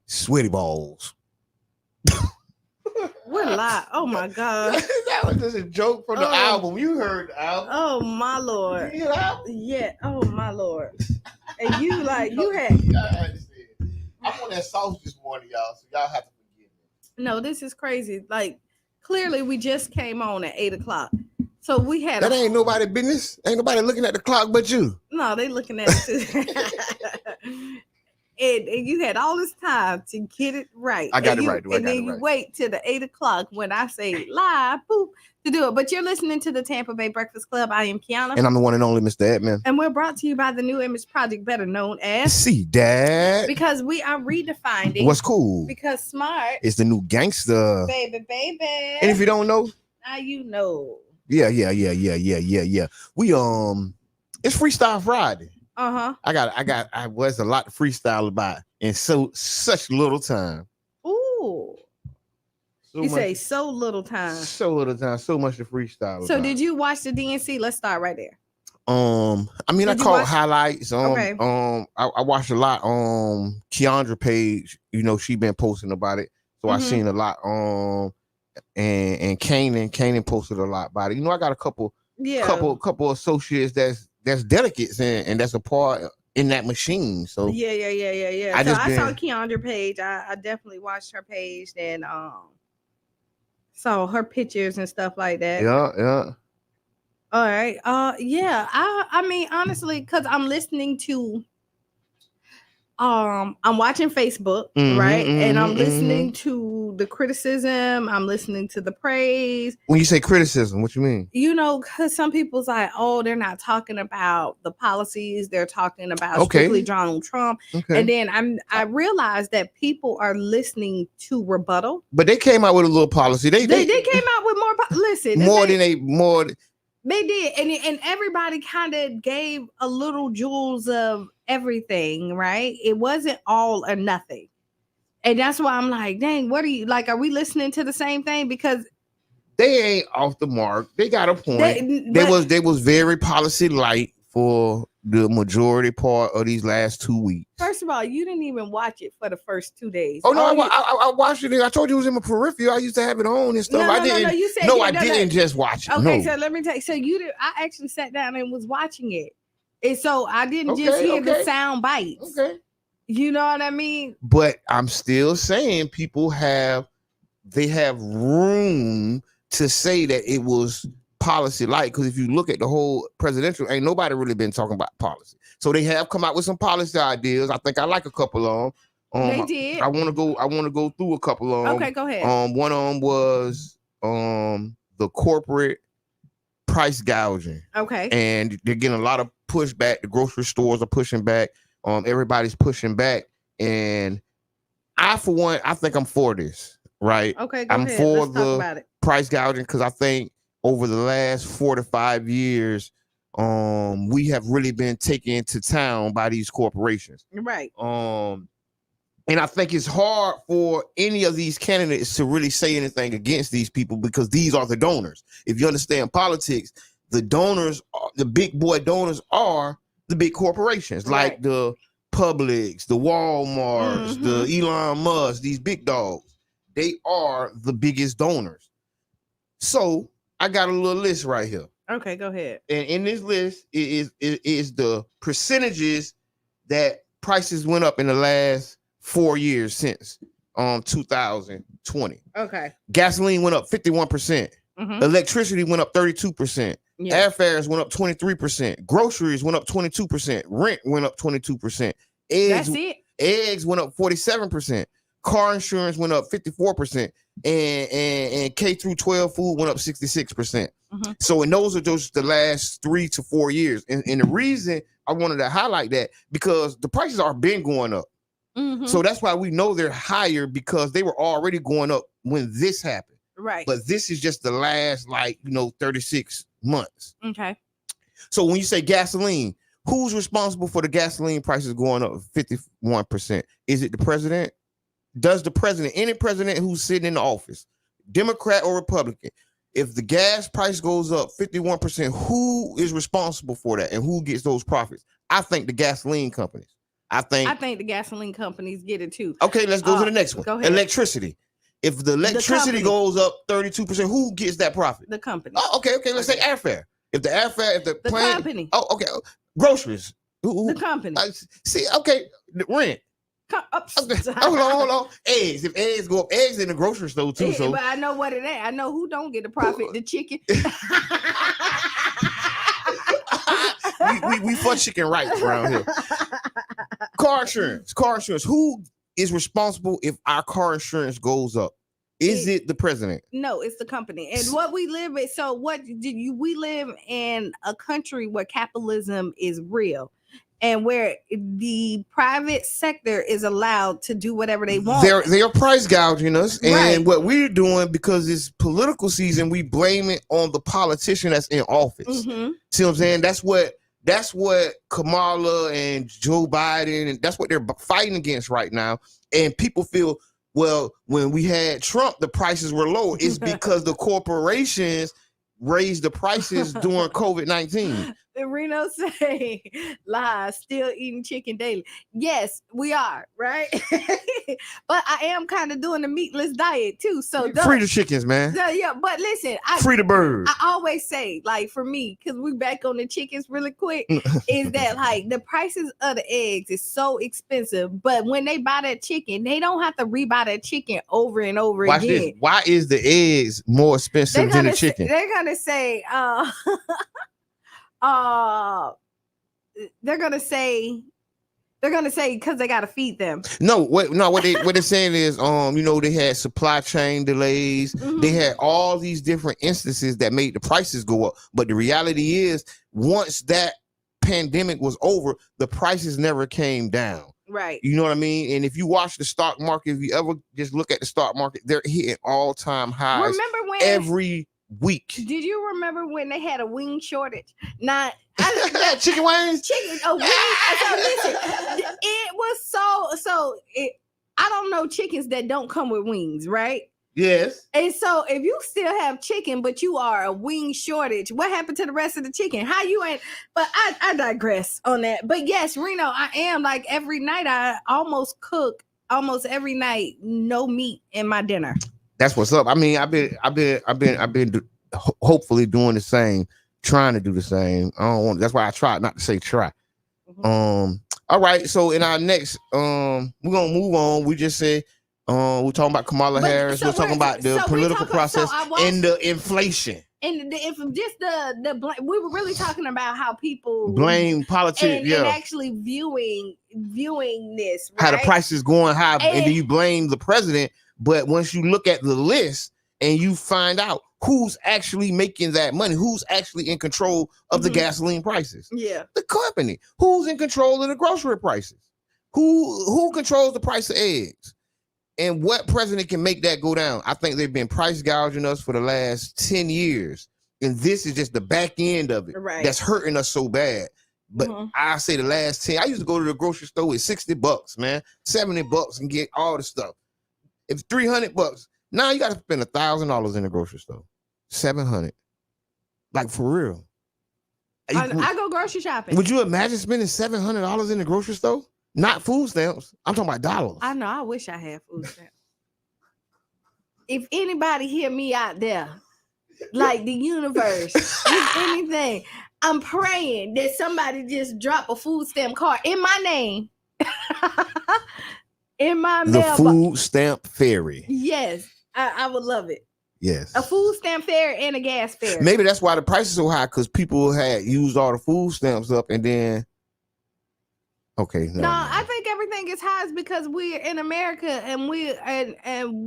Sweaty balls. What a lie. Oh my God. That was just a joke from the album. You heard the album. Oh my Lord. You hear the album? Yeah. Oh my Lord. And you like you had. I'm on that sauce this morning, y'all. So y'all have to forgive me. No, this is crazy. Like clearly we just came on at 8:00. So we had that ain't nobody business. Ain't nobody looking at the clock but you. No, they looking at it too. and you had all this time to get it right. I got it right. And then you wait till the 8:00 when I say live, boop, to do it. But you're listening to the Tampa Bay Breakfast Club. I am Qiana. And I'm the one and only Mr. Edmund. And we're brought to you by the New Image Project, better known as See Dad. Because we are redefining what's cool. Because smart is the new gangster. Baby. And if you don't know, now you know. Yeah. We it's Freestyle Friday. I was a lot to freestyle about in such little time. Ooh. You say so little time. So little time, so much to freestyle. So did you watch the DNC? Let's start right there. I mean, I caught highlights. Okay. I watched a lot on Qiana page. You know, she been posting about it. So I seen a lot and Kanan posted a lot about it. You know, I got a couple associates that's delegates and that's a part in that machine. So yeah. I saw Qiana page. I definitely watched her page and saw her pictures and stuff like that. Yeah. All right. I mean honestly, because I'm listening to I'm watching Facebook, right? And I'm listening to the criticism. I'm listening to the praise. When you say criticism, what you mean? You know, because some people's like, oh, they're not talking about the policies. They're talking about strictly Donald Trump. Okay. And then I realized that people are listening to rebuttal. But they came out with a little policy. They came out with more. Listen, They did, and everybody kind of gave a little jewels of everything, right? It wasn't all or nothing, and that's why I'm like, dang, what are you like? Are we listening to the same thing? Because they ain't off the mark. They got a point. They was very policy light for the majority part of these last 2 weeks. First of all, you didn't even watch it for the first 2 days. Oh no, I watched it. I told you it was in my peripheral. I used to have it on and stuff. I didn't just watch it. Okay, so let me tell you. So I actually sat down and was watching it, and so I didn't just hear the sound bites. Okay, you know what I mean. But I'm still saying they have room to say that it was policy like, because if you look at the whole presidential, ain't nobody really been talking about policy. So they have come out with some policy ideas. I think I like a couple of them. They did. I want to go through a couple of them. Okay, go ahead. One of them was the corporate price gouging. Okay. And they're getting a lot of pushback. The grocery stores are pushing back. Everybody's pushing back. And I, for one, I think I'm for this. Right. Okay. Go I'm ahead. for Let's talk about it. Price gouging because I think over the last 4 to 5 years, we have really been taken to town by these corporations. Right. And I think it's hard for any of these candidates to really say anything against these people because these are the donors. If you understand politics, the donors, the big boy donors are the big corporations, like the Publix, the Walmarts, the Elon Musk, these big dogs. They are the biggest donors. So I got a little list right here. Okay, go ahead. And in this list is the percentages that prices went up in the last 4 years since 2020. Okay. Gasoline went up 51%. Electricity went up 32%. Yeah. Airfares went up 23%. Groceries went up 22%. Rent went up 22%. That's it. Eggs went up 47%. Car insurance went up 54%, and K through 12 food went up 66%. So, and those are just the last 3 to 4 years. And the reason I wanted to highlight that because the prices are been going up. So that's why we know they're higher because they were already going up when this happened. Right. But this is just the last 36 months. Okay. So when you say gasoline, who's responsible for the gasoline prices going up 51%? Is it the president? Does the president, any president who's sitting in the office, Democrat or Republican, if the gas price goes up 51%, who is responsible for that and who gets those profits? I think the gasoline companies. I think the gasoline companies get it too. Okay, let's go to the next one. Go ahead. Electricity. If the electricity goes up 32%, who gets that profit? The company. Oh, okay. Let's say airfare. If the plane, company. Oh, okay. Groceries. The company. See, okay. The rent. Okay. Hold on. Eggs. If eggs go up, eggs in the grocery store too. So, but I know what it is. I know who don't get the profit. The chicken. we for chicken rights around here. Car insurance. Who is responsible if our car insurance goes up? Is it the president? No, it's the company. And what we live in. So we live in a country where capitalism is real and where the private sector is allowed to do whatever they want. They're price gouging us. And what we're doing, because it's political season, we blame it on the politician that's in office. Mm-hmm. See what I'm saying? That's what Kamala and Joe Biden, and that's what they're fighting against right now. And people feel, well, when we had Trump, the prices were low. It's because the corporations raised the prices during COVID-19. Then Reno say, lies, still eating chicken daily. Yes, we are, right? But I am kind of doing the meatless diet too. So free the chickens, man. Yeah, but listen, free the birds. I always say, like, for me, because we back on the chickens really quick, is that like the prices of the eggs is so expensive, but when they buy that chicken, they don't have to rebuy that chicken over and over Watch again. This. Why is the eggs more expensive than the chicken? They're gonna say, they're gonna say because they gotta feed them. What they're saying is, they had supply chain delays. Mm-hmm. They had all these different instances that made the prices go up. But the reality is, once that pandemic was over, the prices never came down. Right. You know what I mean? And if you watch the stock market, if you ever just look at the stock market, they're hitting all-time highs. Remember when every week? Did you remember when they had a wing shortage? Chicken wings. Chicken. So listen, it was so. I don't know chickens that don't come with wings, right? Yes. And so if you still have chicken, but you are a wing shortage, what happened to the rest of the chicken? How you ain't? But I digress on that. But yes, Reno, I am like every night. I almost cook almost every night, no meat in my dinner. That's what's up. I mean, I've been hopefully doing the same, trying to do the same. That's why I try not to say try. Mm-hmm. All right. So in our next, we're gonna move on. We just said, we're talking about Kamala Harris. We're talking about the political process and the inflation. And we were really talking about how people blame politics, and actually viewing this, right? How the price is going high, and then you blame the president. But once you look at the list and you find out who's actually making that money, who's actually in control of the gasoline prices, the company, who's in control of the grocery prices, who controls the price of eggs. And what president can make that go down? I think they've been price gouging us for the last 10 years. And this is just the back end of it that's hurting us so bad. But I say the last 10, I used to go to the grocery store with $60, man, $70 and get all the stuff. If $300, now you got to spend $1,000 in the grocery store. $700. Like, for real. I go grocery shopping. Would you imagine spending $700 in the grocery store? Not food stamps. I'm talking about dollars. I know. I wish I had food stamps. If anybody hear me out there, like the universe, if anything, I'm praying that somebody just drop a food stamp card in my name. In my mailbox. The food stamp fairy. Yes. I would love it. Yes. A food stamp fairy and a gas fairy. Maybe that's why the price is so high, because people had used all the food stamps up and then I think everything is high because we're in America and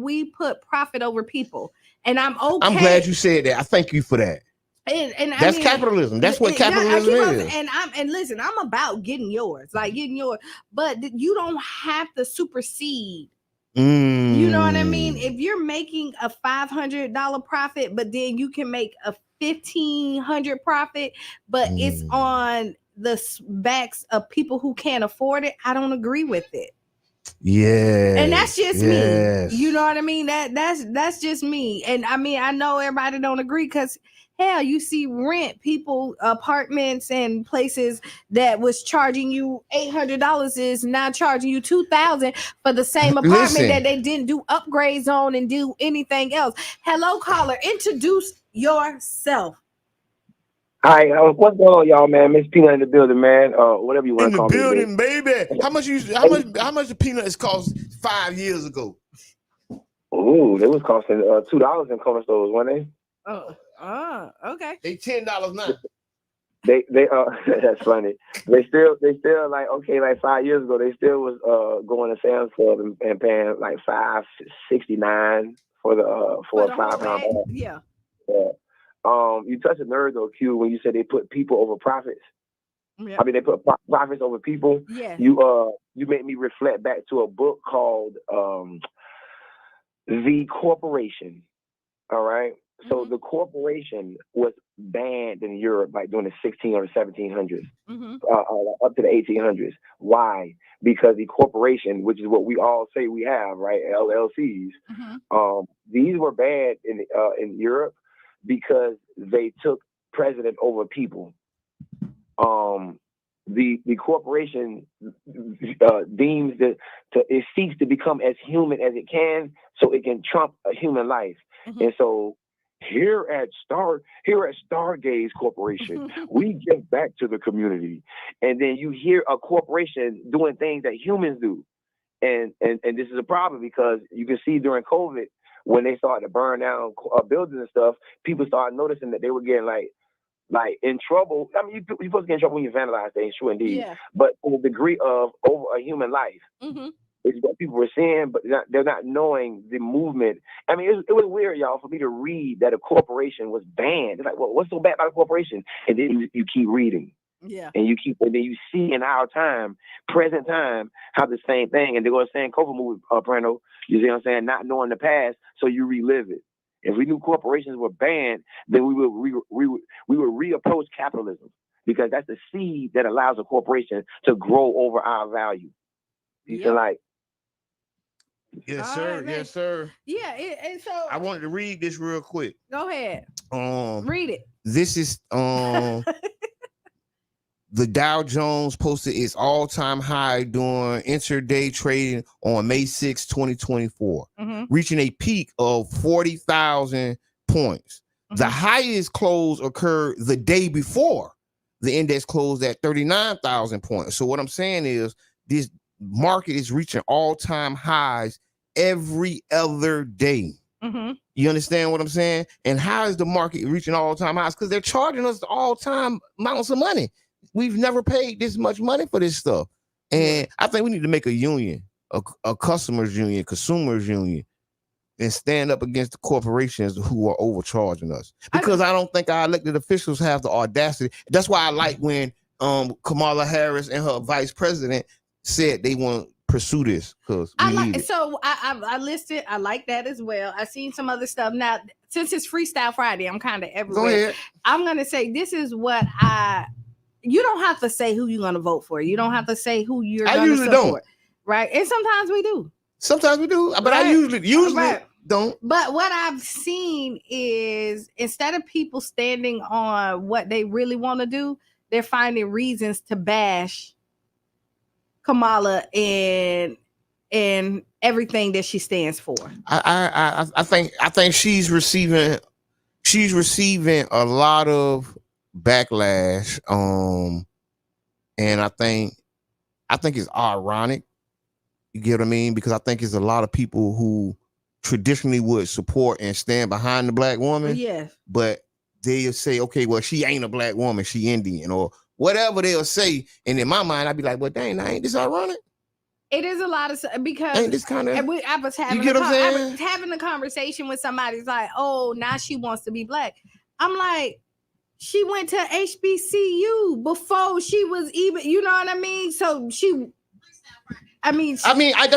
we put profit over people. And I'm okay. I'm glad you said that. I thank you for that. And that's capitalism. That's what capitalism is. And listen, I'm about getting yours, but you don't have to supersede. You know what I mean? If you're making a $500 profit, but then you can make a $1,500 profit, but it's on the backs of people who can't afford it, I don't agree with it. Yeah. And that's just me. You know what I mean? That's just me. And I mean, I know everybody don't agree because Hell, you see rent, people, apartments and places that was charging you $800 is now charging you $2,000 for the same apartment that they didn't do upgrades on and do anything else. Hello, caller. Introduce yourself. Hi, what's going on, y'all, man? Miss Peanut in the building, man. Whatever you want to call me. In the building, baby. How much the peanuts cost 5 years ago? Ooh, they was costing $2 in corner stores, weren't they? Okay. They $10 now. They that's funny. They still like, okay, like 5 years ago, they still was going to Sam's Club and paying like $5.69 for a 5 pound bag. Yeah. You touched a nerve though, Q, when you said they put people over profits. Yeah. I mean, they put profits over people. Yeah. You made me reflect back to a book called The Corporation. All right. So the corporation was banned in Europe like during the 16 or the 1700s, up to the 1800s. Why? Because the corporation, which is what we all say we have, right? LLCs. These were banned in Europe because they took precedent over people. The corporation deems that it seeks to become as human as it can, so it can trump a human life. And so here at Stargaze Corporation, we give back to the community. And then you hear a corporation doing things that humans do. And this is a problem because you can see during COVID, when they started to burn down buildings and stuff, people started noticing that they were getting like in trouble. I mean, you're supposed to get in trouble when you vandalize things, true indeed. Yeah. But in the degree of over a human life, is what people were saying, but they're not knowing the movement. I mean, it was weird, y'all, for me to read that a corporation was banned. It's like, well, what's so bad about a corporation? And then you keep reading. Yeah. And then you see in our time, present time, how the same thing. And they go saying COVID movie, Prano, you see what I'm saying? Not knowing the past, so you relive it. If we knew corporations were banned, then we would reapproach capitalism, because that's the seed that allows a corporation to grow over our value. You feel like? Yes, sir. Yes, sir. Yeah, and so I wanted to read this real quick. Go ahead. Read it. This is the Dow Jones posted its all-time high during intraday trading on May 6, 2024, reaching a peak of 40,000 points. The highest close occurred the day before the index closed at 39,000 points. So what I'm saying is this market is reaching all-time highs every other day. You understand what I'm saying? And how is the market reaching all-time highs? Because they're charging us all-time amounts of money. We've never paid this much money for this stuff. And I think we need to make a union, a customers union, consumers union, and stand up against the corporations who are overcharging us. Because I don't think our elected officials have the audacity. That's why I like when Kamala Harris and her vice president said they want to pursue this, because I listed. I like that as well. I've seen some other stuff. Now, since it's Freestyle Friday, I'm kind of everywhere. I'm gonna say this is what you don't have to say who you're gonna vote for. You don't have to say who you're gonna support. Don't. Right? And sometimes we do. But I usually don't. But what I've seen is, instead of people standing on what they really want to do, they're finding reasons to bash Kamala and everything that she stands for. I think she's receiving a lot of backlash. And I think it's ironic. You get what I mean? Because I think it's a lot of people who traditionally would support and stand behind the black woman. Yes. But they'll say, okay, well, she ain't a black woman, she Indian, or whatever they'll say. And in my mind, I'd be like, well, dang, ain't this ironic? It is a lot of, because ain't this kind of, I was having a conversation with somebody. It's like, oh, now she wants to be black. I'm like, she went to HBCU before she was even, you know what I mean? So that's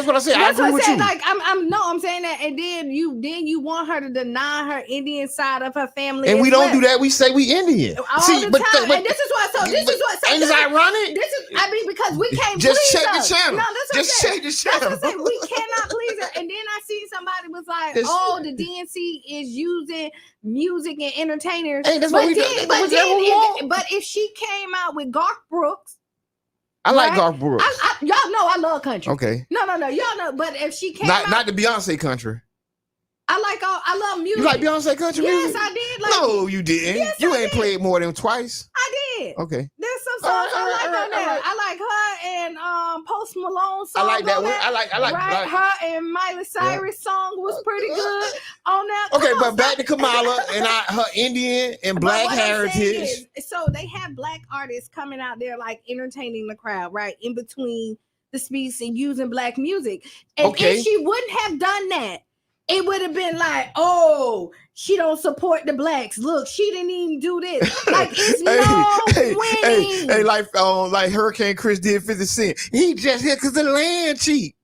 what I said. I agree with you. Like, I'm saying that, and then you want her to deny her Indian side of her family, and we don't do that. We say we Indian all the time. And this is what. So this is what. Ain't this ironic? Because we can't just please check her. the channel. No, Just check the channel. We cannot please her. And then I see seen somebody was like, This- "Oh, the DNC is using music and entertainers." Hey, that's what we do. That's what we want. But if she came out with Garth Brooks, I like right? Garth Brooks. Y'all know I love country. Okay. No, y'all know. But if she came Not the Beyonce country. I love music. You like Beyonce country music? Yes, I did. Like, No, you didn't. Yes, you I ain't did. played more than twice. I did. Okay. There's some songs I like on there. Right. I like her and Post Malone song. I like that on one. there. I like. Right, her and Miley Cyrus song was pretty good on that. Okay, but back to Kamala and her Indian and Black heritage. So they have Black artists coming out there like entertaining the crowd, right? In between the speech and using Black music. And if she wouldn't have done that, it would have been like, oh, she don't support the Blacks. Look, she didn't even do this. Like, it's winning. Hey, like Hurricane Chris did 50 Cent. He just here because the land cheap.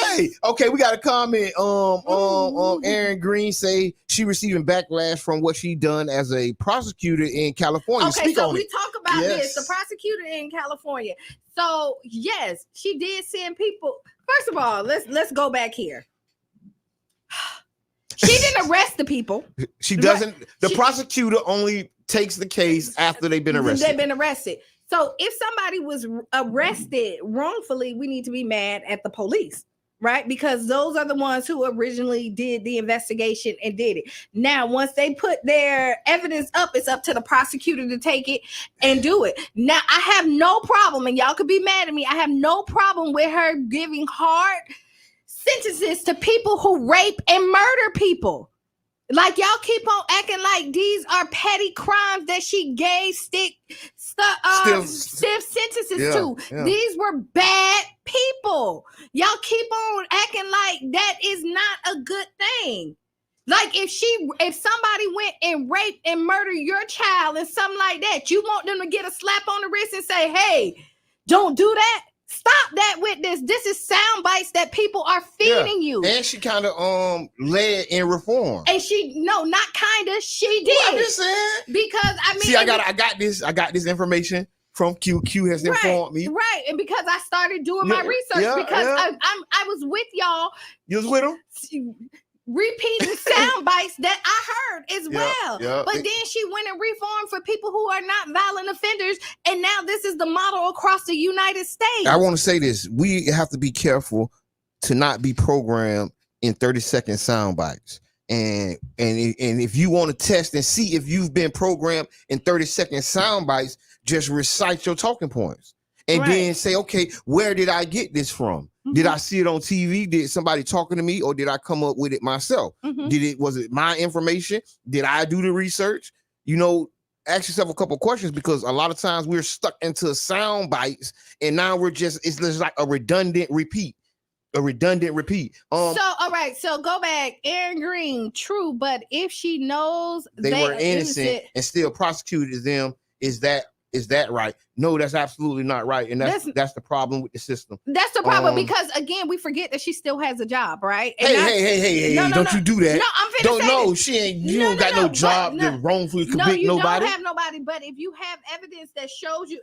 hey. Okay, we got a comment. Aaron Green say she receiving backlash from what she done as a prosecutor in California. Okay, Speak so on we it. talk about Yes. this. The prosecutor in California. So yes, she did send people. First of all, let's go back here. She didn't arrest the people. She doesn't. The prosecutor only takes the case after they've been arrested. They've been arrested. So if somebody was arrested wrongfully, we need to be mad at the police, right? Because those are the ones who originally did the investigation and did it. Now, once they put their evidence up, it's up to the prosecutor to take it and do it. Now, I have no problem, and y'all could be mad at me, I have no problem with her giving hard sentences to people who rape and murder people. Like, y'all keep on acting like these are petty crimes that she gave stiff sentences to. Yeah. These were bad people. Y'all keep on acting like that is not a good thing. Like, if somebody went and raped and murdered your child and something like that, you want them to get a slap on the wrist and say, hey, don't do that? Stop that with this. This is sound bites that people are feeding you. And she kind of led in reform. And not kind of, she did. Well, I'm just saying. Because I mean, see, I got this information from Q. Q has informed me. Right. And because I started doing my research, because I was with y'all. You was with them? Repeating sound bites that I heard as well. Yeah. But then she went and reformed for people who are not violent offenders. And now this is the model across the United States. I want to say this. We have to be careful to not be programmed in 30-second sound bites. And if you want to test and see if you've been programmed in 30-second sound bites, just recite your talking points. And then say, okay, where did I get this from? Mm-hmm. Did I see it on TV? Did somebody talking to me, or did I come up with it myself? Mm-hmm. Was it my information? Did I do the research? Ask yourself a couple questions, because a lot of times we're stuck into sound bites, and now it's just like a redundant repeat. So all right, so go back. Aaron Green, true, but if she knows they were innocent and still prosecuted them, is that right? No, that's absolutely not right. And that's the problem with the system. That's the problem, because again, we forget that she still has a job, right? And hey, don't you do that. No, I'm finna say this. She ain't, you don't got no job to wrongfully convict nobody. No, you don't have nobody, but if you have evidence that shows you,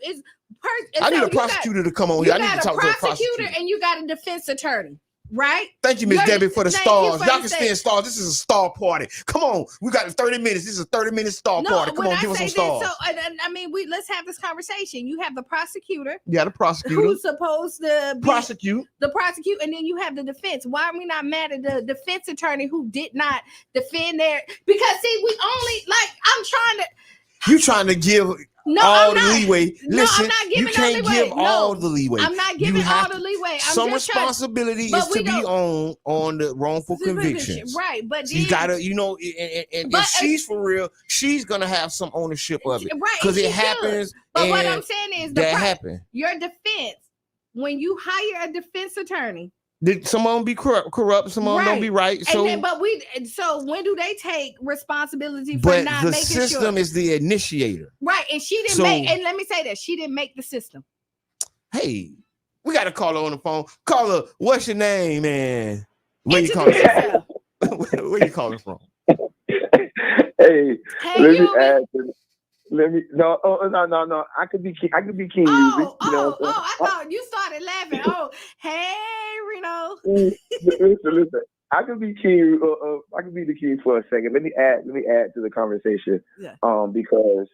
I need a prosecutor to come on here. I need to talk to a prosecutor. And you got a defense attorney. Right? Thank you, Miss Debbie, for the stars. Y'all can stand stars. This is a star party. Come on. We got 30 minutes. This is a 30-minute star party. Come on, give us some stars. Let's have this conversation. You have the prosecutor. Yeah, the prosecutor. Who's supposed to prosecute. And then you have the defense. Why are we not mad at the defense attorney who did not defend their... Because, see, we only... Like, I'm trying to... You trying to give... all the leeway. Listen, I'm not giving you can't give all the leeway. I'm not giving all the leeway. Some responsibility is to be on the wrongful convictions. Right, but you gotta, and if she's for real, she's gonna have some ownership of it. Right, because it happens. But what I'm saying is that happened. Your defense, when you hire a defense attorney, did someone be corrupt? Someone don't be right. So, so when do they take responsibility for not making sure? But the system is the initiator, right? And she didn't make. And let me say that she didn't make the system. Hey, we got to call her on the phone. Call her. What's your name, man? Where you calling from? Where you calling from? Hey, no. I could be King. I thought you started laughing. Oh, hey. king. Listen. I could be king. I could be the king for a second. Let me add to the conversation. Yeah. Because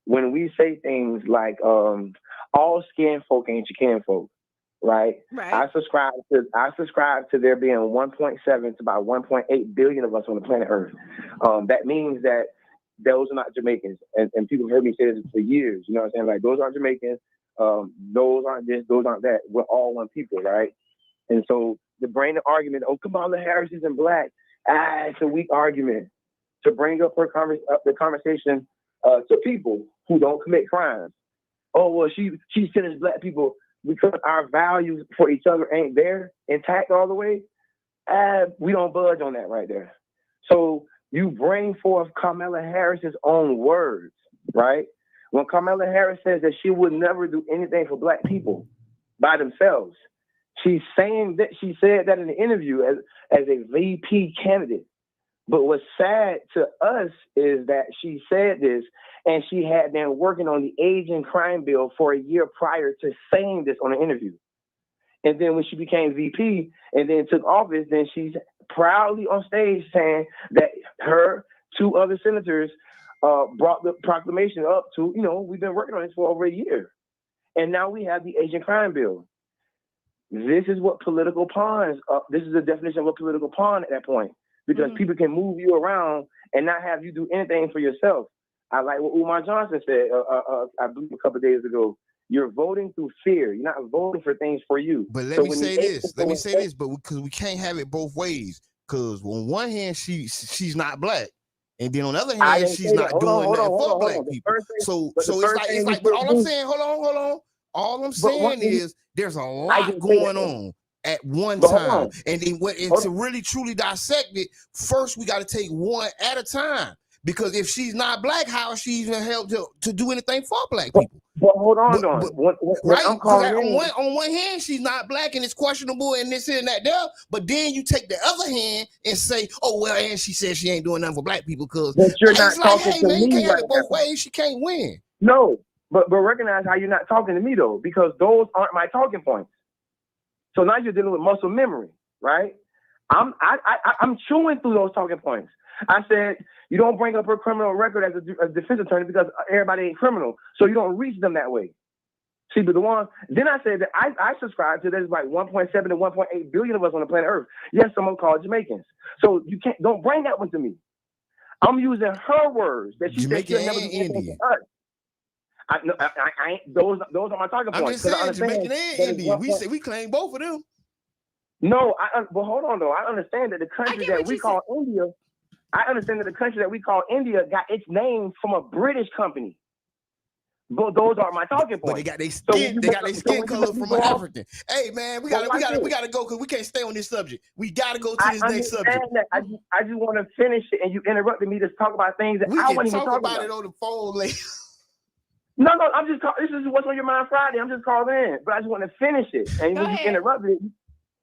when we say things like all skin folk ain't your kin folk, right? Right. I subscribe to there being 1.7 to about 1.8 billion of us on the planet Earth. That means that those are not Jamaicans, and people have heard me say this for years. You know what I'm saying? Like, those aren't Jamaicans. Those aren't this. Those aren't that. We're all one people, right? And so the brain argument, oh, Kamala Harris isn't black. It's a weak argument to bring up the conversation to people who don't commit crimes. Oh, well, she sends black people because our values for each other ain't there intact all the way. We don't budge on that right there. So you bring forth Kamala Harris's own words, right? When Kamala Harris says that she would never do anything for black people by themselves, she's saying that she said that in the interview as a VP candidate. But what's sad to us is that she said this and she had been working on the Asian crime bill for a year prior to saying this on an interview. And then when she became VP and then took office, then she's proudly on stage saying that her two other senators brought the proclamation up to, we've been working on this for over a year. And now we have the Asian crime bill. This is what political pawns, this is the definition of a political pawn at that point, because people can move you around and not have you do anything for yourself. I like what Umar Johnson said, I believe a couple of days ago. You're voting through fear. You're not voting for things for you. But let me say this, but because we can't have it both ways. Because on one hand, she's not black. And then on the other hand, she's not doing that for black people. So it's like, but all I'm saying, hold on. All I'm saying is there's a lot going on at one time. And then to really truly dissect it, first we got to take one at a time. Because if she's not black, how is she even held to do anything for black people? But hold on, right? On one hand, she's not black and it's questionable and this and that there. But then you take the other hand and say, oh, well, and she says she ain't doing nothing for black people because you're not talking to me. You can't have it both ways. She can't win. No, but recognize how you're not talking to me, though, because those aren't my talking points. So now you're dealing with muscle memory, right? I'm chewing through those talking points. I said, you don't bring up her criminal record as a defense attorney because everybody ain't criminal. So you don't reach them that way. See, but then I said that I subscribe to there's like 1.7 to 1.8 billion of us on the planet Earth. Yes, someone called Jamaicans. So you don't bring that one to me. I'm using her words that she said she'll never do anything for us. I ain't, those are my talking points. I'm just saying Jamaican and Indian. We claim both of them. No, but hold on though. I understand that the country that we call India. I understand that the country that we call India got its name from a British company. But those are my talking points. But they got their skin, skin color from an African. Hey man, we gotta go because we can't stay on this subject. We gotta go to this next subject. I just want to finish it, and you interrupted me to talk about things that I wasn't even talking about. It on the phone later. No, I'm just this is what's on your mind Friday. I'm just calling in, but I just want to finish it, and when you interrupted it.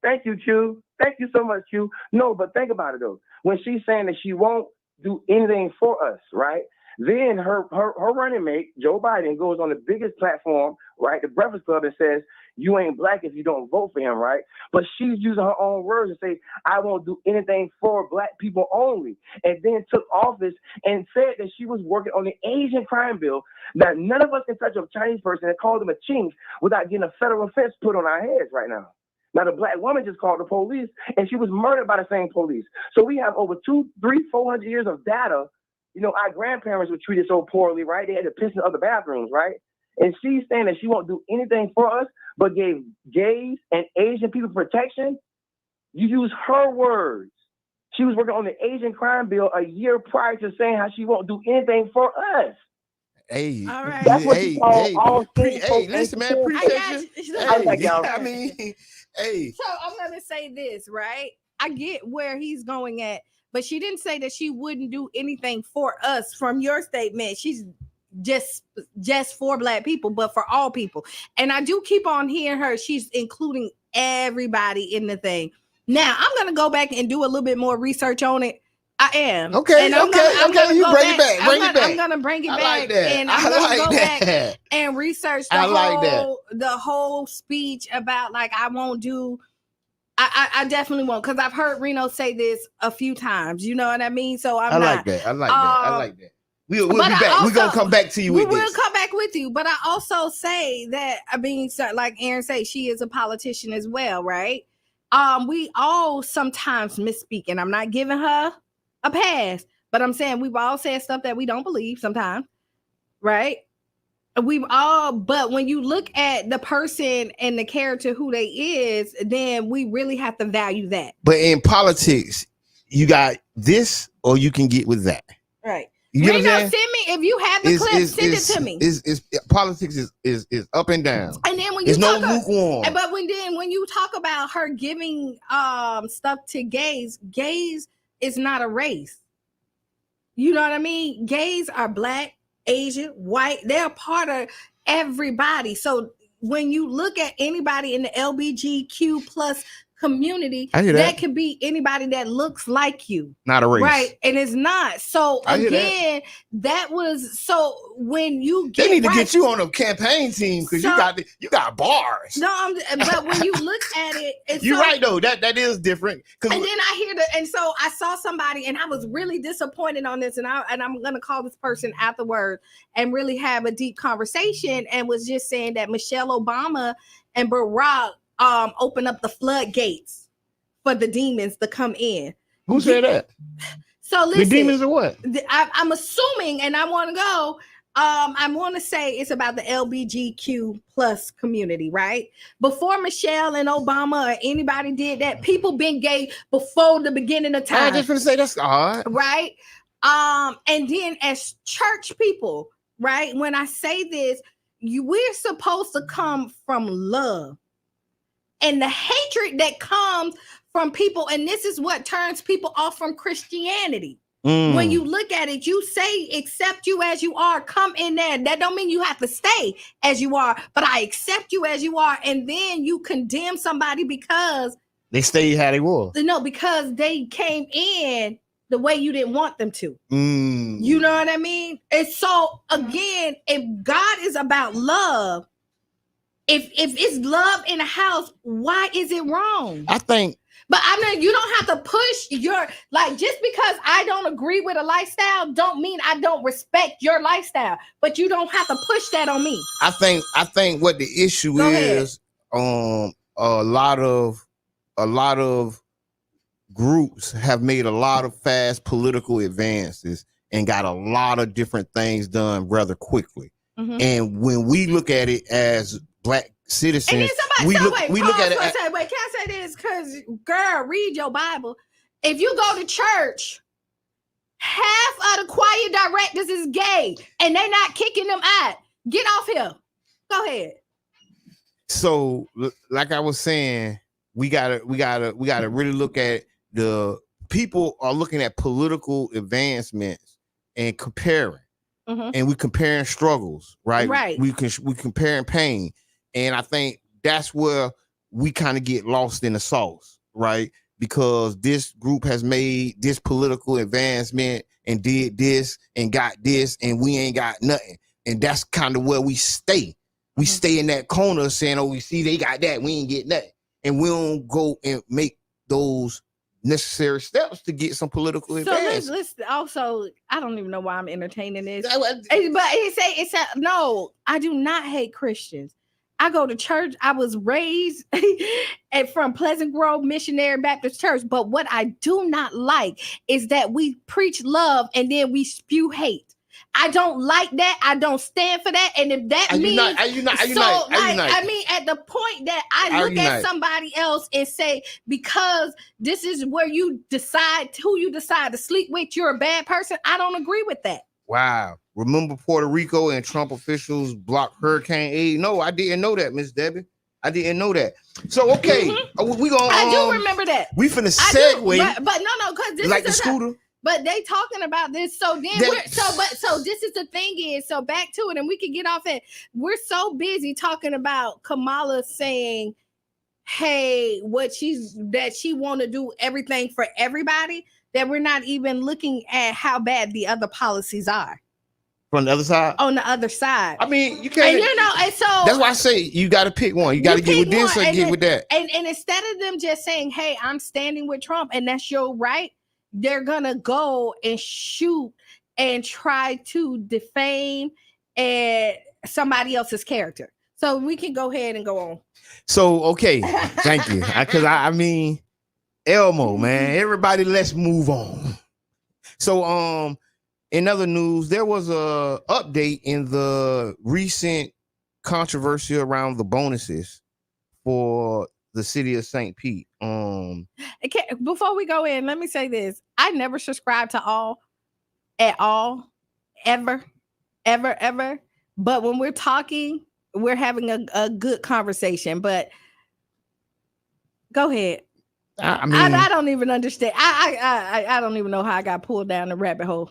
Thank you, Q. Thank you so much, Q. No, but think about it though. When she's saying that she won't do anything for us, right? Then her running mate, Joe Biden, goes on the biggest platform, right, the Breakfast Club, and says, you ain't black if you don't vote for him, right? But she's using her own words to say, I won't do anything for black people only. And then took office and said that she was working on the Asian crime bill, that none of us can touch a Chinese person and call them a chink without getting a federal offense put on our heads right now. Now, the black woman just called the police, and she was murdered by the same police. So we have over 200, 300, 400 years of data. Our grandparents were treated so poorly, right? They had to piss in other bathrooms, right? And she's saying that she won't do anything for us, but gave gays and Asian people protection. You use her words. She was working on the Asian crime bill a year prior to saying how she won't do anything for us. Hey, all right. That's what you call all listen, man, appreciate you. Hey. So I'm gonna say this, right? I get where he's going at, but she didn't say that she wouldn't do anything for us. From your statement, she's just for black people, but for all people. And I do keep on hearing her. She's including everybody in the thing. Now I'm gonna go back and do a little bit more research on it. I am. Okay. And I'm gonna you bring it back. I'm gonna bring it back, and I'm gonna go back and research the whole speech about like I won't do I definitely won't, because I've heard Reno say this a few times. You know what I mean? So I like that. I like that. We'll be back. We're gonna come back to you with this. We'll come back with you. But I also say that, I mean, so like Aaron say, she is a politician as well, right? We all sometimes misspeak, and I'm not giving her a pass, but I'm saying we've all said stuff that we don't believe sometimes, right? But when you look at the person and the character who they is, then we really have to value that. But in politics, you got this, or you can get with that. Right. You Reno, send me, if you have the clip, send it to me. Politics is up and down. And then when there's you no lukewarm. But when you talk about her giving stuff to gays is not a race. You know what I mean? Gays are Black, Asian, white. They're part of everybody. So when you look at anybody in the LGBTQ plus community, that could be anybody that looks like you, not a race, right? And it's not. So again, that was so when you they need to get you on a campaign team, because you got bars. No, but when you look at it, you're right though. That is different. And then and so I saw somebody, and I was really disappointed on this, and I'm gonna call this person afterwards and really have a deep conversation, and was just saying that Michelle Obama and Barack open up the floodgates for the demons to come in. Who said that? So listen, the demons are what? I'm assuming, and I want to go. I want to say it's about the LGBTQ plus community, right? Before Michelle and Obama or anybody did that, people been gay before the beginning of time. I just want to say that's odd, right? And then as church people, right? When I say this, we're supposed to come from love. And the hatred that comes from people, and this is what turns people off from Christianity. When you look at it, you say, accept you as you are, come in there. That don't mean you have to stay as you are, but I accept you as you are. And then you condemn somebody because they stayed how they were. No, because they came in the way you didn't want them to. You know what I mean? And so again, if God is about love, if it's love in a house, why is it wrong? I think. But I mean, you don't have to push just because I don't agree with a lifestyle, don't mean I don't respect your lifestyle. But you don't have to push that on me. I think what the issue is, a lot of groups have made a lot of fast political advances and got a lot of different things done rather quickly. Mm-hmm. And when we look at it as Black citizens, we look at it. Wait, can I say this? Because, girl, read your Bible. If you go to church, half of the choir directors is gay, and they're not kicking them out. Get off here. Go ahead. So, like I was saying, we gotta really look at the people are looking at political advancements and comparing, and we comparing struggles, right? Right. We comparing pain. And I think that's where we kind of get lost in the sauce, right? Because this group has made this political advancement and did this and got this, and we ain't got nothing. And that's kind of where we stay. We stay in that corner saying, oh, we see they got that, we ain't get nothing. And we don't go and make those necessary steps to get some political advance. So let's also, I don't even know why I'm entertaining this. But he said, no, I do not hate Christians. I go to church. I was raised from Pleasant Grove Missionary Baptist Church. But what I do not like is that we preach love and then we spew hate. I don't like that. I don't stand for that. And if that means I mean, at the point that I look at somebody else and say, because this is where you decide who you decide to sleep with, you're a bad person. I don't agree with that. Wow. Remember Puerto Rico and Trump officials blocked hurricane aid? No, I didn't know that, Miss Debbie. I didn't know that. So, okay. We gonna, I do remember that. We finna segue. But no, because this like is the scooter. But they talking about this. So then so this is the thing is, so back to it, and we can get off it. We're so busy talking about Kamala saying, hey, that she want to do everything for everybody, that we're not even looking at how bad the other policies are. From the other side? On the other side. I mean, you can't. And you know, and so that's why I say you got to pick one. You got to get with this or get with that. And instead of them just saying, "Hey, I'm standing with Trump," and that's your right, they're gonna go and shoot and try to defame somebody else's character. So we can go ahead and go on. So okay, thank you. Because I mean, Elmo, man, everybody, let's move on. So in other news, there was a update in the recent controversy around the bonuses for the city of St. Pete. Okay, before we go in, let me say this. I never subscribe to all at all, ever. But when we're talking, we're having a good conversation. But go ahead. I mean, I don't even understand. I don't even know how I got pulled down the rabbit hole.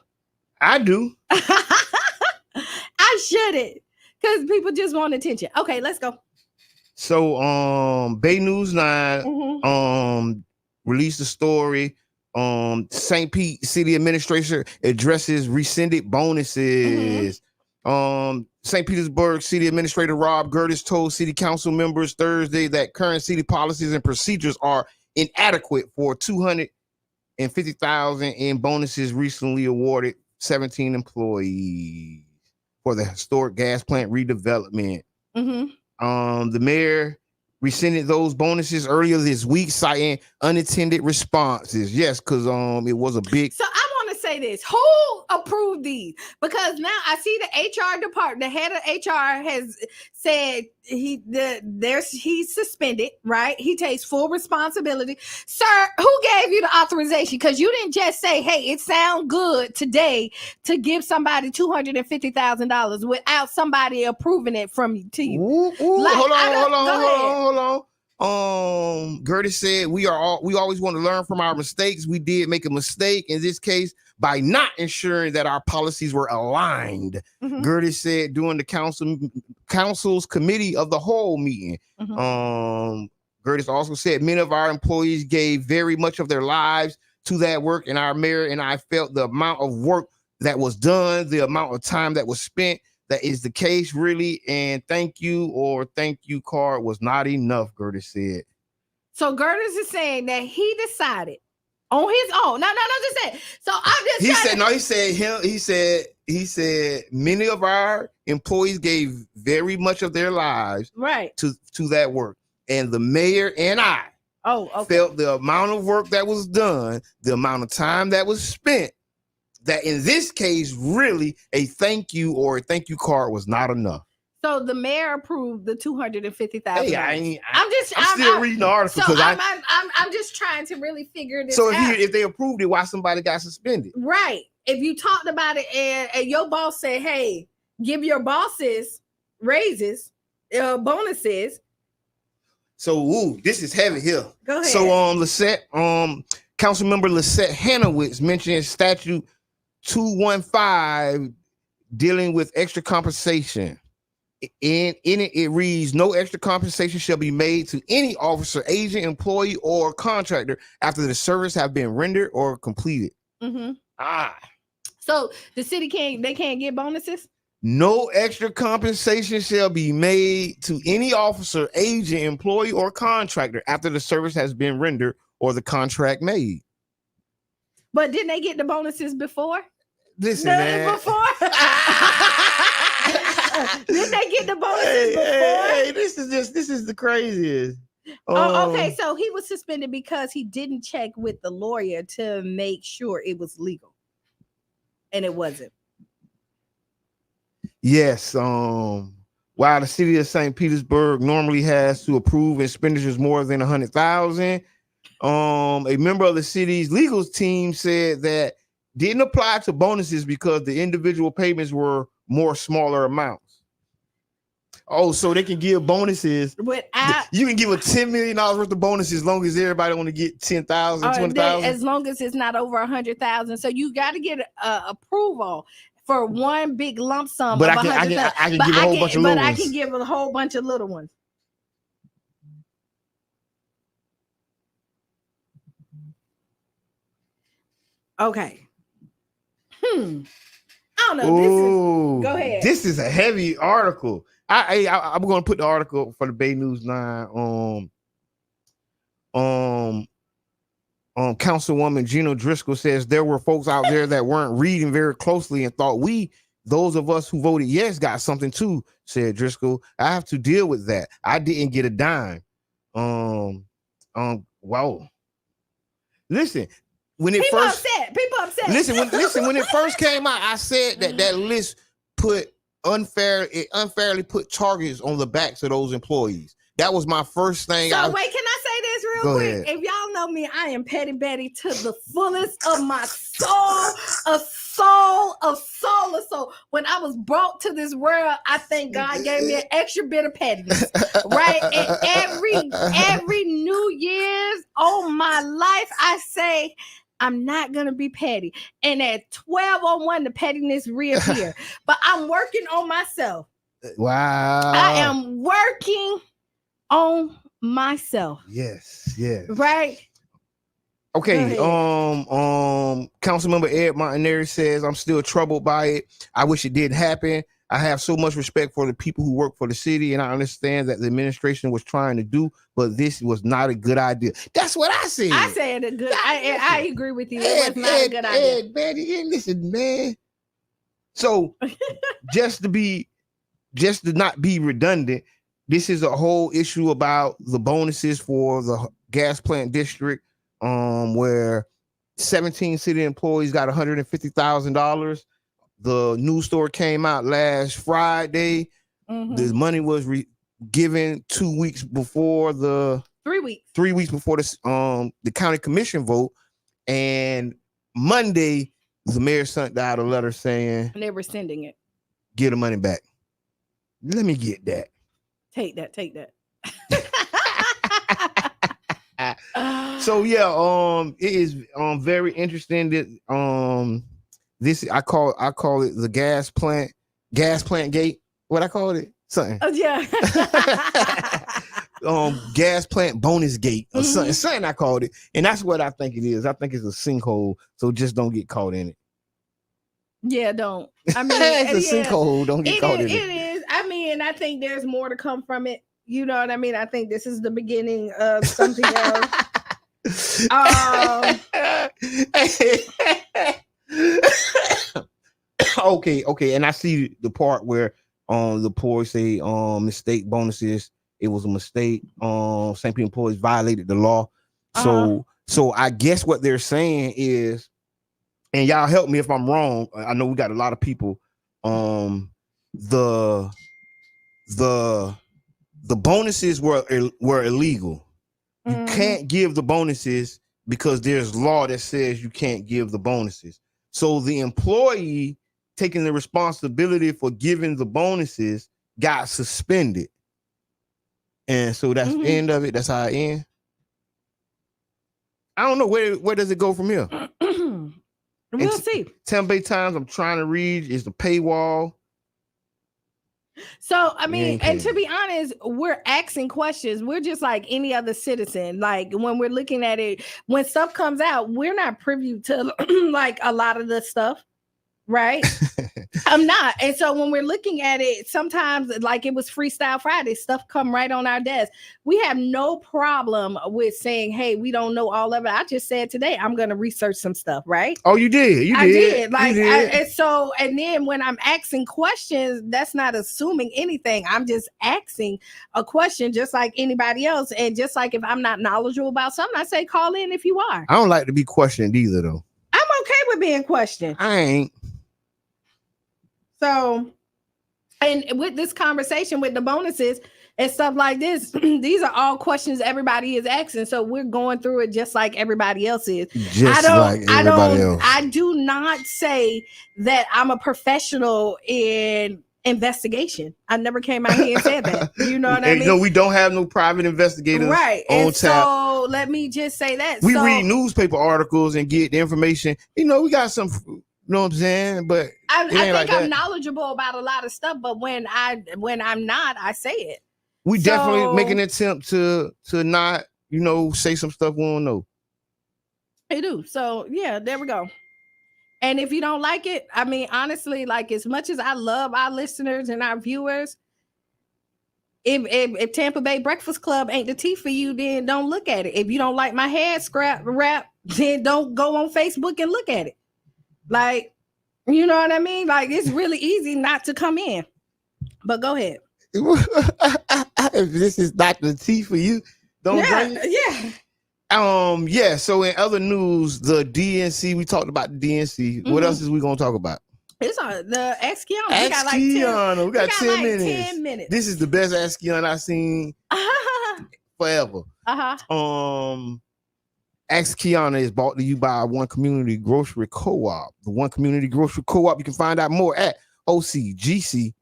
I do. I shouldn't, because people just want attention. Okay, let's go. So Bay News 9 released a story. St. Pete City Administrator addresses rescinded bonuses. St. Petersburg City Administrator Rob Gertis told City Council members Thursday that current city policies and procedures are inadequate for $250,000 in bonuses recently awarded 17 employees for the historic gas plant redevelopment. The mayor rescinded those bonuses earlier this week, citing unintended responses. Yes, because it was a big. So I want to say this: who approved these? Because now I see the HR department, the head of HR has said he's suspended. Right? He takes full responsibility. Sir, who gave you the authorization? Because you didn't just say, "Hey, it sounds good today to give somebody $250,000" without somebody approving it to you. Hold on. Gertis said we always want to learn from our mistakes. We did make a mistake in this case by not ensuring that our policies were aligned. Gertis said during the council's committee of the whole meeting. Gertis also said many of our employees gave very much of their lives to that work, and our mayor and I felt the amount of work that was done, the amount of time that was spent. That is the case, really, and thank you card was not enough, Gertis said. So Gertis is saying that he decided on his own. No, just say. So I'm just. He said many of our employees gave very much of their lives to that work, and the mayor and I felt the amount of work that was done, the amount of time that was spent. That in this case, really, a thank you card was not enough. So the mayor approved the $250,000. Hey, I'm still reading the article because I'm just trying to really figure this out. So if they approved it, why somebody got suspended? Right. If you talked about it and your boss said, "Hey, give your bosses raises, bonuses." So this is heavy here. Go ahead. So Councilmember Lisette Hanowitz mentioned statute 215 dealing with extra compensation. In it reads, no extra compensation shall be made to any officer, agent, employee, or contractor after the service have been rendered or completed. So the city can't get bonuses? No extra compensation shall be made to any officer, agent, employee, or contractor after the service has been rendered or the contract made. But didn't they get the bonuses before? Listen, man. Before? Didn't they get the bonuses before? Hey, this is the craziest. Okay. So he was suspended because he didn't check with the lawyer to make sure it was legal. And it wasn't. Yes. While the city of St. Petersburg normally has to approve expenditures more than $100,000, a member of the city's legal team said that didn't apply to bonuses because the individual payments were more smaller amounts. Oh, so they can give bonuses. You can give a $10 million worth of bonuses as long as everybody want to get 10,000, 20,000. As long as it's not over 100,000. So you got to get approval for one big lump sum. But I can give a whole bunch of little ones. But I can give a whole bunch of little ones. Okay. I No. Go ahead. This is a heavy article. I'm going to put the article for the Bay News 9. Councilwoman Gina Driscoll says there were folks out there that weren't reading very closely and thought those of us who voted yes, got something too, said Driscoll. I have to deal with that. I didn't get a dime. Wow. Listen, when it people first upset. Listen, when it first came out, I said that list unfairly put targets on the backs of those employees. That was my first thing. So wait, can I say this real quick? Ahead. If y'all know me, I am Petty Betty to the fullest of my soul. When I was brought to this world, I think God gave me an extra bit of pettiness, right? And every New Year's, all my life, I say, I'm not going to be petty. And at 12:01, the pettiness reappeared. But I'm working on myself. Wow. I am working on myself. Yes. Right? Okay. Councilmember Ed Montanari says, I'm still troubled by it. I wish it didn't happen. I have so much respect for the people who work for the city, and I understand that the administration was trying to do, but this was not a good idea. That's what I said. I said I agree with you. It was not a good idea. Man, listen, man. So just to not be redundant, this is a whole issue about the bonuses for the gas plant district, where 17 city employees got $150,000. The news story came out last Friday. Mm-hmm. The money was given 2 weeks before 3 weeks. 3 weeks before the county commission vote, and Monday the mayor sent out a letter saying and they were sending it. Get the money back. Let me get that. Take that. So yeah, it is very interesting that this I call it the gas plant gate. What I called it? Something. Oh yeah. Gas plant bonus gate or something I called it, and that's what I think it is. I think it's a sinkhole, so just don't get caught in it. Yeah, don't. I mean, it's a sinkhole. Don't get caught in it. It is. I mean, I think there's more to come from it. You know what I mean? I think this is the beginning of something else. Okay, and I see the part where the employees say mistake bonuses. It was a mistake. St. Pete employees violated the law. So I guess what they're saying is, and y'all help me if I'm wrong. I know we got a lot of people. The bonuses were illegal. You can't give the bonuses because there's law that says you can't give the bonuses. So the employee taking the responsibility for giving the bonuses got suspended. And so that's the end of it. That's how it ends. I don't know where does it go from here. We'll see. Tampa Bay Times, I'm trying to read, is the paywall. So, I mean, and to be honest, we're asking questions. We're just like any other citizen. Like when we're looking at it, when stuff comes out, we're not privy to like a lot of the stuff. Right. I'm not. And so when we're looking at it, sometimes like it was Freestyle Friday, stuff come right on our desk. We have no problem with saying, hey, we don't know all of it. I just said today, I'm going to research some stuff. Right. Oh, you did. I did. Like, and then when I'm asking questions, that's not assuming anything. I'm just asking a question just like anybody else. And just like if I'm not knowledgeable about something, I say, call in if you are. I don't like to be questioned either, though. I'm okay with being questioned. I ain't. So, and with this conversation with the bonuses and stuff like this, these are all questions everybody is asking. So we're going through it just like everybody else is. I do not say that I'm a professional in investigation. I never came out here and said that. You know what I mean? No, we don't have no private investigators. Right. And so let me just say that. We read newspaper articles and get the information. You know, we got some... You know what I'm saying? But I think I'm knowledgeable about a lot of stuff, but when I'm not, I say it. We definitely make an attempt to not, say some stuff we don't know. They do. So yeah, there we go. And if you don't like it, I mean, honestly, like as much as I love our listeners and our viewers, if Tampa Bay Breakfast Club ain't the tea for you, then don't look at it. If you don't like my head wrap, then don't go on Facebook and look at it. Like, you know what I mean? Like, it's really easy not to come in. But go ahead. If this is not the tea for you, don't bring it. Yeah. Yeah. So in other news, the DNC, we talked about the DNC. What else is we gonna talk about? It's on the Ask Qiana. Ask Qiana. We got 10 like minutes. 10 minutes. This is the best Ask Qiana I've seen forever. Ask Qiana is brought to you by One Community Grocery Co-op. The One Community Grocery Co-op. You can find out more at ocgc.org.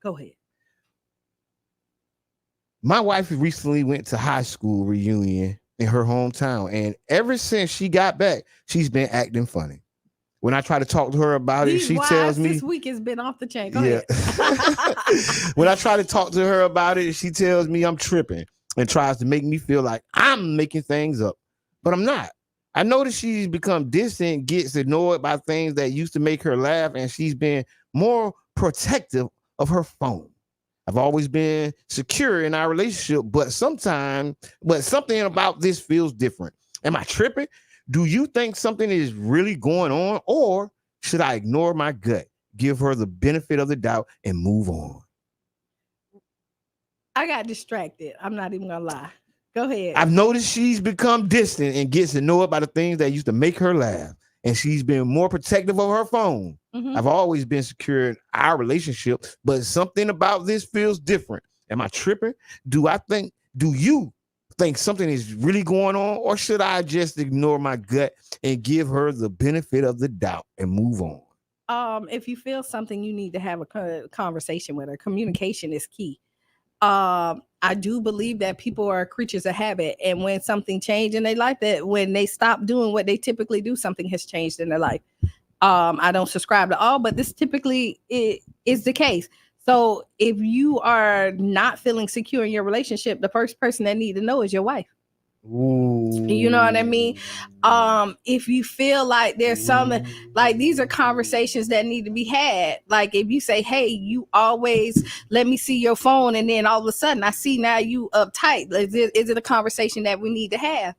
Go ahead. My wife recently went to high school reunion in her hometown, and ever since she got back, she's been acting funny. When I try to talk to her about it, she tells me this week has been off the chain. Go ahead. When I try to talk to her about it, she tells me I'm tripping and tries to make me feel like I'm making things up, but I'm not. I notice she's become distant, gets annoyed by things that used to make her laugh, and she's been more protective of her phone. I've always been secure in our relationship, but something about this feels different. Am I tripping? Do you think something is really going on, or should I ignore my gut, give her the benefit of the doubt, and move on? I got distracted. I'm not even gonna lie. Go ahead. I've noticed she's become distant and gets annoyed by the things that used to make her laugh, and she's been more protective of her phone. I've always been secure in our relationship, but something about this feels different. Am I tripping? Do you think something is really going on, or should I just ignore my gut and give her the benefit of the doubt and move on? If you feel something, you need to have a conversation with her. Communication is key. I do believe that people are creatures of habit, and when something changed in their life, that when they stop doing what they typically do, something has changed in their life. I don't subscribe to all, but this typically is the case. So if you are not feeling secure in your relationship, the first person that need to know is your wife. Ooh. You know what I mean? If you feel like there's something, like these are conversations that need to be had. Like if you say, hey, you always let me see your phone, and then all of a sudden I see now you uptight. Is it a conversation that we need to have?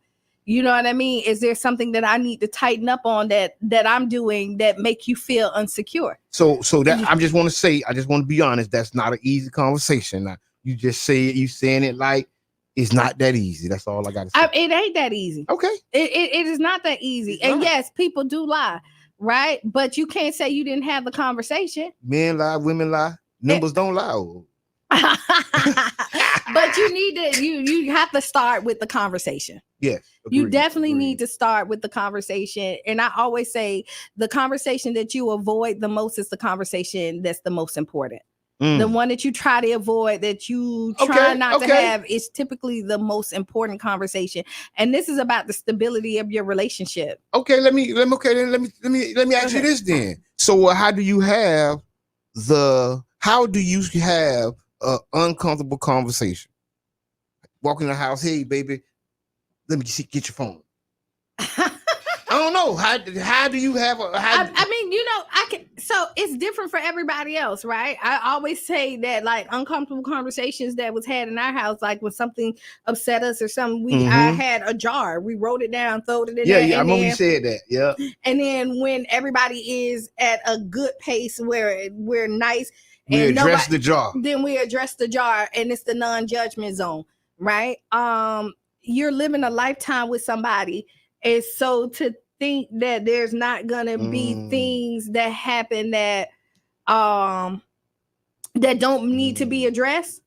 You know what I mean? Is there something that I need to tighten up on that I'm doing that make you feel insecure? So that I just want to be honest, that's not an easy conversation. Now, you just say it, you saying it like it's not that easy. That's all I got to say. It ain't that easy. Okay. It is not that easy. It's and not. Yes, people do lie, right? But you can't say you didn't have the conversation. Men lie, women lie. Numbers don't lie. But you need to you have to start with the conversation. Yes. You definitely need to start with the conversation. And I always say the conversation that you avoid the most is the conversation that's the most important. The one that you try to avoid, that you try not to have, is typically the most important conversation. And this is about the stability of your relationship. Okay, let me ask you this then. So how do you have an uncomfortable conversation? Walk in the house, hey baby, let me get your phone. I don't know. How do you have I mean, so it's different for everybody else, right? I always say that like uncomfortable conversations that was had in our house, like when something upset us or something, I had a jar. We wrote it down, throwed it in there. Yeah, I remember you said that. Yeah. And then when everybody is at a good pace where we're nice, we address the jar. Then we address the jar, and it's the non-judgment zone, right? You're living a lifetime with somebody. And so to think that there's not gonna be things that happen that don't need to be addressed,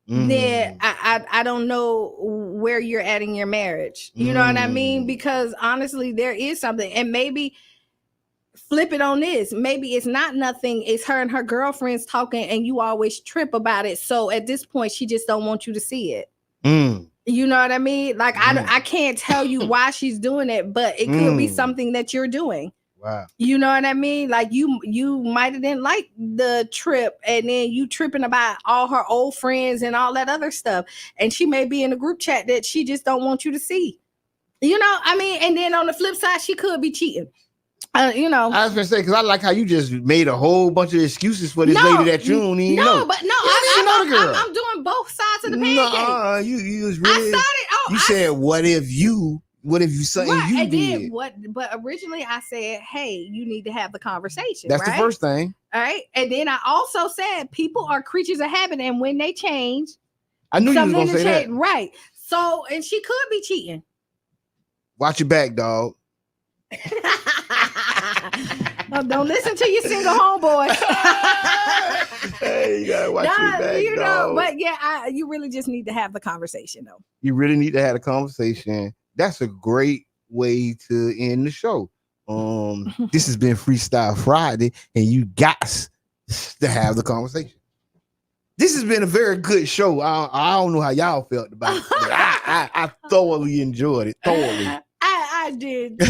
then I don't know where you're at in your marriage. You know what I mean? Because honestly, there is something, and maybe flip it on this. Maybe it's not nothing. It's her and her girlfriends talking, and you always trip about it. So at this point, she just don't want you to see it. You know what I mean? Like I can't tell you why she's doing it, but it could be something that you're doing. Wow. You know what I mean? Like you might have didn't like the trip, and then you tripping about all her old friends and all that other stuff. And she may be in a group chat that she just don't want you to see. You know, I mean, and then on the flip side, she could be cheating. You know, I was gonna say because I like how you just made a whole bunch of excuses for this lady that you don't even know. But no, I'm doing both sides of the pancake. You was really. I started. You said, "What if you something you and did?" Then what? But originally, I said, "Hey, you need to have the conversation." That's right? the first thing. All right, and then I also said, people are creatures of habit, and when they change, I knew you was gonna say that. Right. So, and she could be cheating. Watch your back, dog. Don't listen to your single homeboy. Hey, you gotta watch your back, you know, dog. but yeah, you really just need to have the conversation, though. You really need to have a conversation. That's a great way to end the show. This has been Freestyle Friday, and you got to have the conversation. This has been a very good show. I don't know how y'all felt about it, but I thoroughly enjoyed it. Thoroughly. I did too.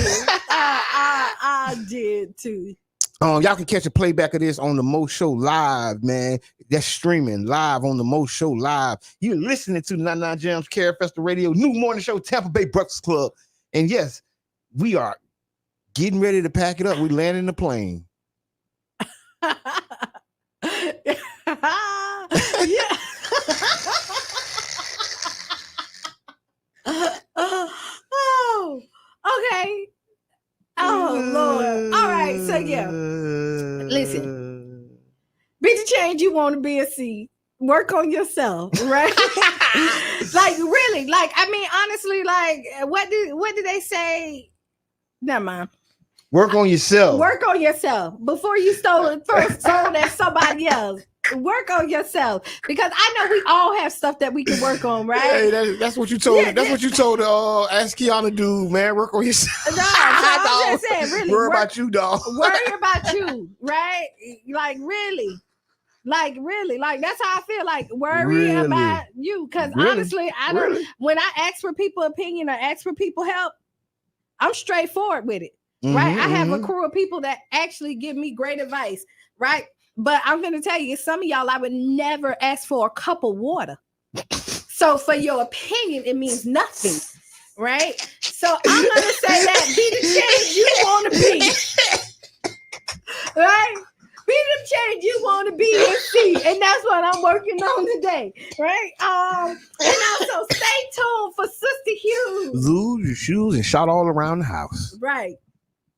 I did too. Y'all can catch a playback of this on the Mo Show Live, man. That's streaming live on the Mo Show Live. You're listening to 99 Jams Care Festival Radio, new morning show, Tampa Bay Breakfast Club. And yes, we are getting ready to pack it up. We landing the plane. Yeah. Oh, okay. Oh, Lord. All right. So, yeah. Listen. Be the change you want to be a C. Work on yourself, right? Like, really. Like, I mean, honestly, like, what did they say? Never mind. Work on yourself. Work on yourself before you sold at somebody else. Work on yourself, because I know we all have stuff that we can work on, right? Hey, that's what you told. That's what you told. Ask Qiana, dude, man. Work on yourself. No, I'm just saying, really. Worry about you, dog. Worry about you, right? Like really, like that's how I feel. Like worry about you, because honestly, I don't. When I ask for people opinion or ask for people help, I'm straightforward with it, right? I have a crew of people that actually give me great advice, right? But I'm going to tell you, some of y'all, I would never ask for a cup of water. So for your opinion, it means nothing, right? So I'm going to say that be the change you want to be, right? Be the change you want to be and see. And that's what I'm working on today, right? And also stay tuned for Sister Hughes. Lose your shoes and shot all around the house. Right.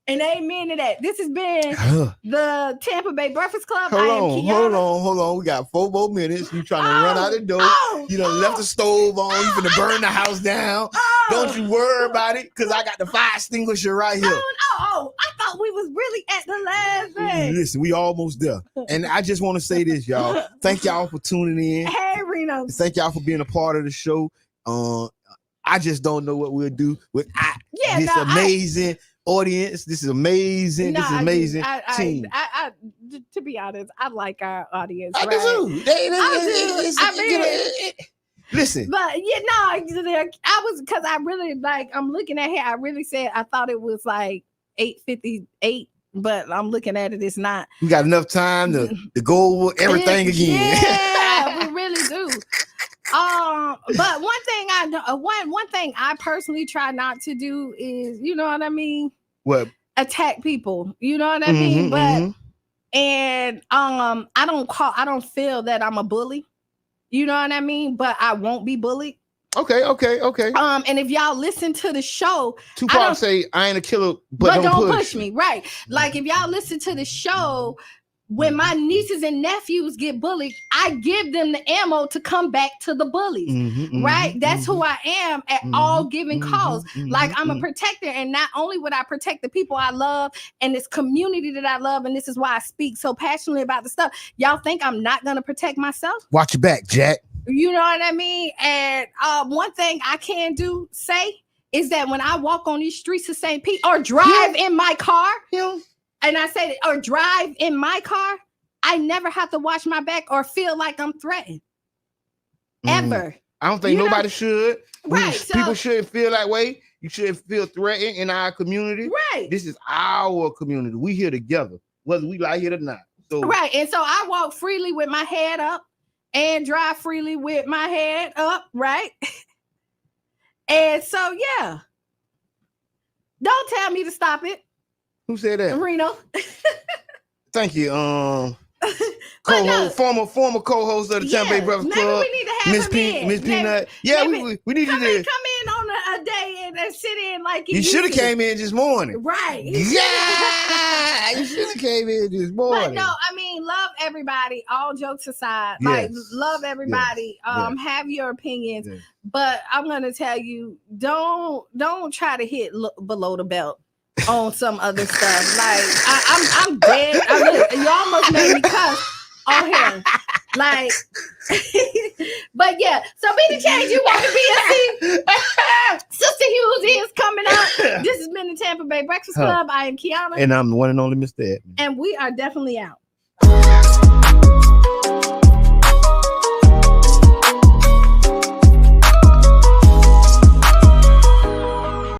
And amen to that. This has been the Tampa Bay Breakfast Club. Hold on. We got 4 more minutes. You trying to run out the door. You done left the stove on. You finna burn the house down. Don't you worry about it, because I got the fire extinguisher right here. I thought we was really at the last thing. Listen, we almost there. And I just want to say this, y'all. Thank y'all for tuning in. Hey, Reno. Thank y'all for being a part of the show. I just don't know what we'll do without this amazing audience. This is amazing. This is amazing team. To be honest, I like our audience. I do. Listen, but I was, because I really I'm looking at here. I really said I thought it was like 8:58, but I'm looking at it. It's not. We got enough time to go over everything again. Yeah, we really do. But one thing I personally try not to do is, you know what I mean? What? Attack people. You know what I mean? But I don't feel that I'm a bully. You know what I mean? But I won't be bullied. Okay. And if y'all listen to the show, Tupac say, I ain't a killer, but don't push me. Right. Like if y'all listen to the show, when my nieces and nephews get bullied, I give them the ammo to come back to the bullies, right? That's who I am at all given calls. Like I'm a protector, and not only would I protect the people I love and this community that I love, and this is why I speak so passionately about the stuff. Y'all think I'm not going to protect myself? Watch your back, Jack. You know what I mean? And one thing I can say is that when I walk on these streets of St. Pete or drive in my car, and I say or drive in my car, I never have to watch my back or feel like I'm threatened. Ever. I don't think nobody should. Right. People shouldn't feel that way. You shouldn't feel threatened in our community. Right. This is our community. We here together, whether we like it or not. So right. And so I walk freely with my head up and drive freely with my head up, right? And so Don't tell me to stop it. Who said that? Reno. Thank you. Co-host, former co-host of the Tampa Bay Breakfast Club. Maybe we need to have Miss Peanut. Yeah, we need to come in on a day and sit in like you should have came in this morning. Right. Yeah, you should have came in this morning. But no, I mean, love everybody. All jokes aside, Yes. like love everybody. Yes. Have your opinions, Yes. but I'm gonna tell you, don't try to hit below the belt on some other stuff. Like I'm dead. You almost made me cuss on here. Like, but yeah. So be the change you want to be. Sister Hughes is coming up. This has been the Tampa Bay Breakfast Club. I am Qiana, and I'm the one and only Mr. Edmund. and we are definitely out.